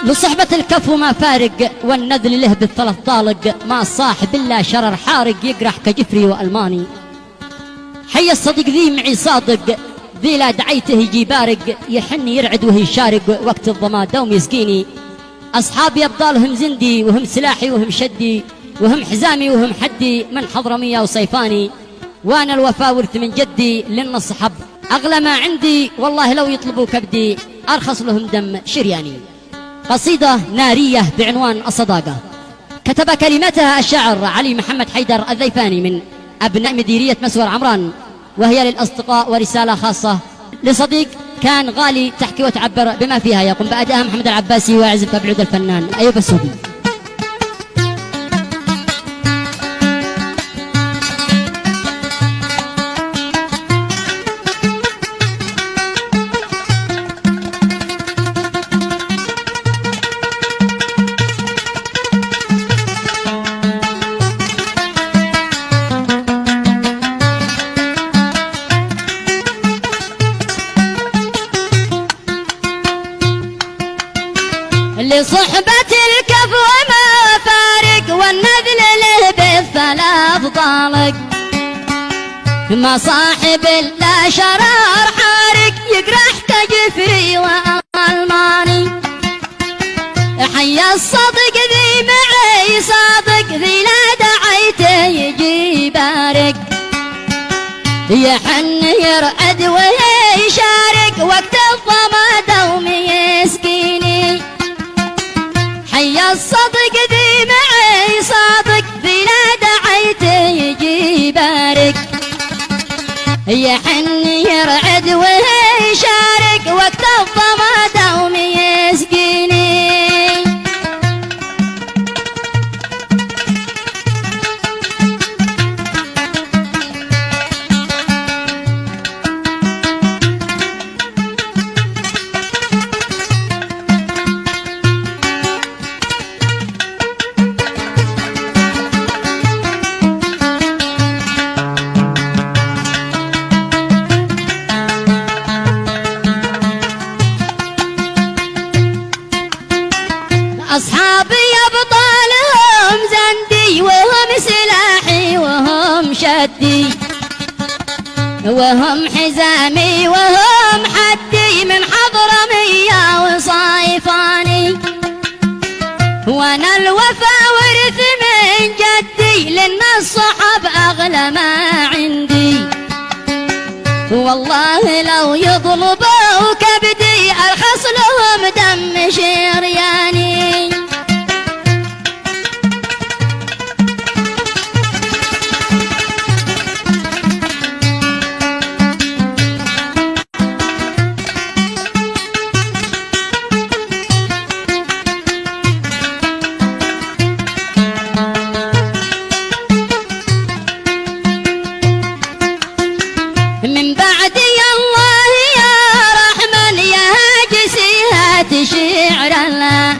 لصحبة الكفو ما فارق، والنذل له بالثلاث طالق، ما صاحب إلا شرر حارق يقرح كجفري وألماني. حي الصديق ذي معي صادق، ذي لا دعيته يجي بارق، يحن يرعد وهي شارق وقت الظما دوم يسقيني. أصحابي أبطالهم زندي وهم سلاحي وهم شدي، وهم حزامي وهم حدي، من حضرمية وصيفاني. وأنا الوفا ورث من جدي، للنص حب أغلى ما عندي، والله لو يطلبوا كبدي أرخص لهم دم شرياني. قصيدة نارية بعنوان الصداقة، كتب كلمتها الشاعر علي محمد حيدر الذيفاني من أبناء مديرية مسور عمران، وهي للأصدقاء ورسالة خاصة لصديق كان غالي، تحكي وتعبر بما فيها. يقوم بأدائها محمد العباسي ويعزف بعود الفنان أيوب السودي. لصحبة الكفو ما فارق، والنذل له بالثلاث طالق، ما صاحب إلا شرار حارق يقرح كجفري وألماني. حي الصدق ذي معي صادق، ذي لا دعيته يجي بارق، يحن يرعد ويشارك وقت الظما دوم يسقيني. حي الصدق ذي معي صادق، ذي لا دعيته يجي بارك، يحن يرعد ويشارك وقت الظما دوم يسقيني. أصحابي أبطالهم زندي، وهم سلاحي وهم شدي، وهم حزامي وهم حدي، من حضرمية وصيفاني. وأنا الوفا ورث من جدي، لأن الصحب أغلى ما عندي، والله لو يطلبوا كبدي أرخص لهم دم شرياني. من بعد يا الله يا رحمن يا هاجسي هات شعرنا،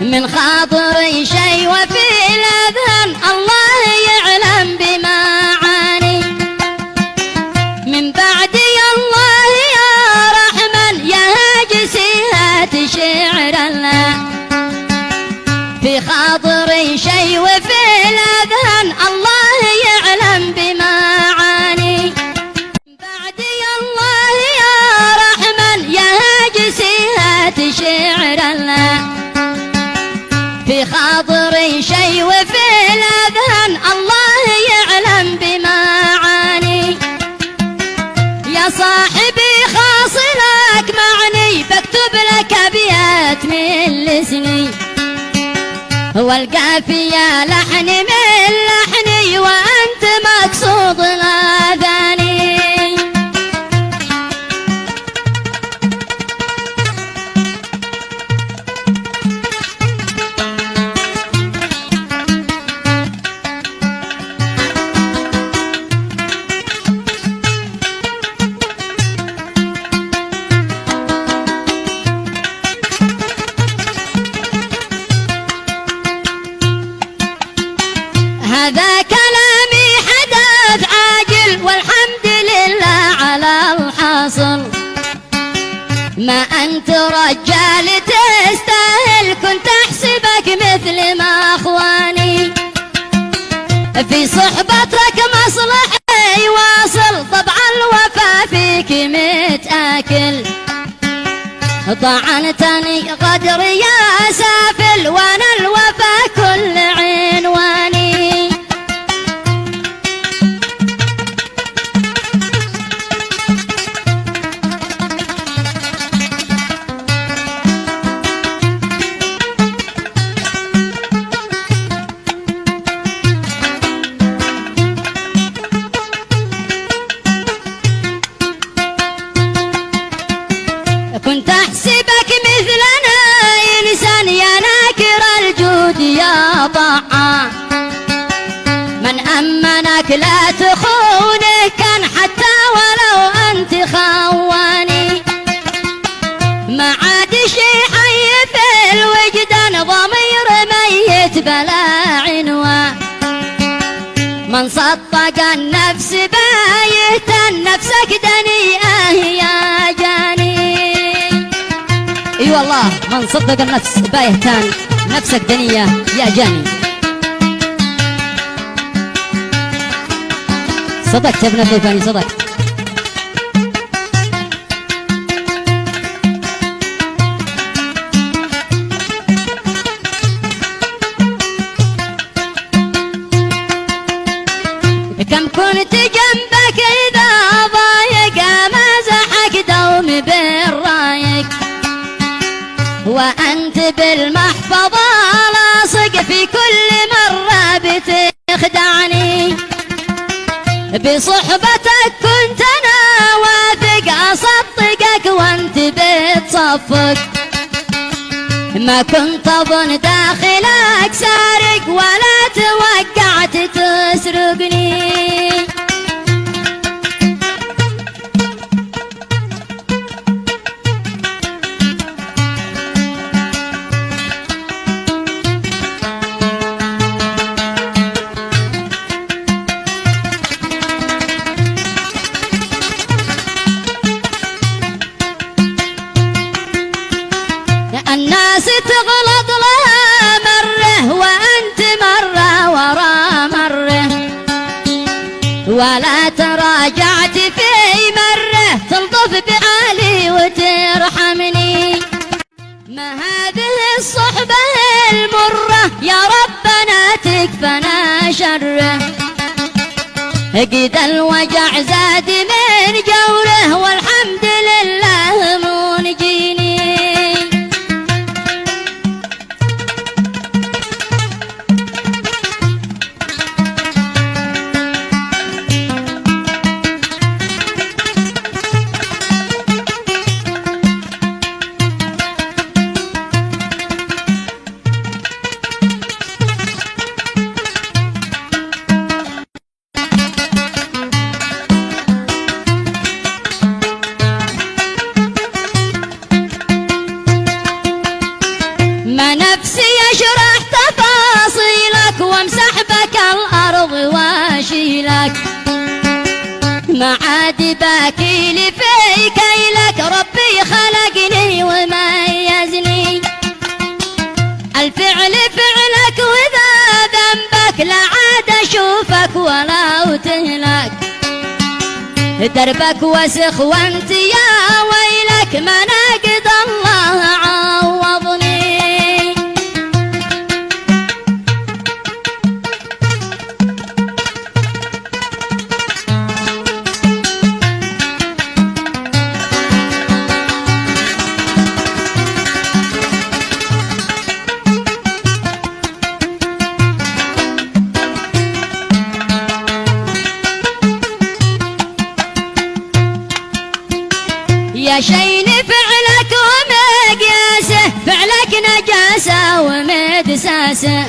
من خاطري شي وفي الأذهان الله يعلم بمعاني. من بعد يا الله يا رحمن يا هاجسي هات شعرنا، في خاطري شي وفي الأذهان الله يعلم بمعاني. بعد يا الله يا رحمن يا هاجسي هات شعرنا، في خاطري شي وفي الأذهان الله يعلم بمعاني. يا صاحبي خاصلك معني، بكتب لك أبيات من لسني، والقافية لحن من لحني، وأنت مقصود غاذاني. هذا كلامي حدث عاجل، ما أنت رجال تستاهل، كنت أحسبك مثل ما أخواني. في صحبتك مصلحي واصل، طبع الوفا فيك متآكل. طعنتني غدر يا سافل، وانا الوفا كل عنواني. كنت أحسبك مثلنا إنسان يا ناكر الجود يا طاعة. من أمنك لا تخونه كان حتى ولو أنت خواني. ما عاد شي حي في الوجدان، ضمير ميت بلا عنوان. من صدق النفس بايتا، نفسك دنيئة يا جاني. اي والله، من صدق النفس بايهتان، نفسك دنية يا جاني. صدقت يا ابن الضيفاني، صدقت. كم كنت جنبك إذا ضايق، مزحك دوم بالرايق. وأنت بالمحفظة لاصق، في كل مرة بتخدعني. بصحبتك كنت أنا واثق، أصدقك وأنت بتصفق. ما كنت أظن داخلك سارق، ولا توقعت تسرقني. الناس تغلط لها مرة، وأنت مرة ورا مرة. ولا تراجعت في مرة، تلطف بعالي وترحمني. ما هذه الصحبة المرة، يا ربنا تكفنا شره. قد الوجع زاد من جوره، والحمد لله منجيني. ما نفسي اشرح تفاصيلك، وامسح بك الارض واشيلك. ما عاد باكي لي في كيلك، ربي خلقني وميزني. الفعل فعلك واذا ذنبك، لا عاد اشوفك ولا تهلك. دربك وسخ وانت يا ويلك، ما ناقد الله عوضني. يا شين فعلك ومقياسه، فعلك نجاسة ومدساسه.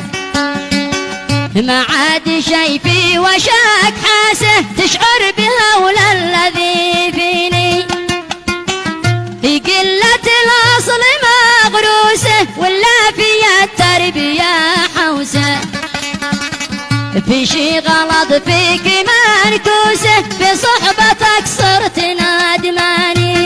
ما عاد شي في وشك حاسه، تشعر بهول الذي فيني. في قلة الأصل مغروسه، ولا في التربية حوسه. في شي غلط فيك منكوسه، في صحبتك صرت ندماني.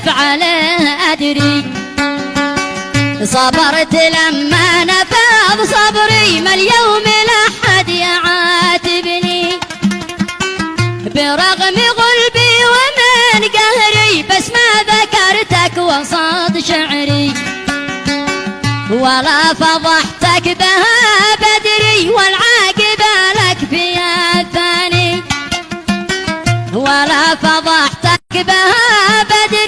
تفعله أدري صبرت لما نفاض صبري ما اليوم لحد يعاتبني برغم غلبي ومن قهري بس ما ذكرتك وسط شعري ولا فضحتك بها بدري والعاقبة لك فيها الثاني ولا فضحتك بها بدري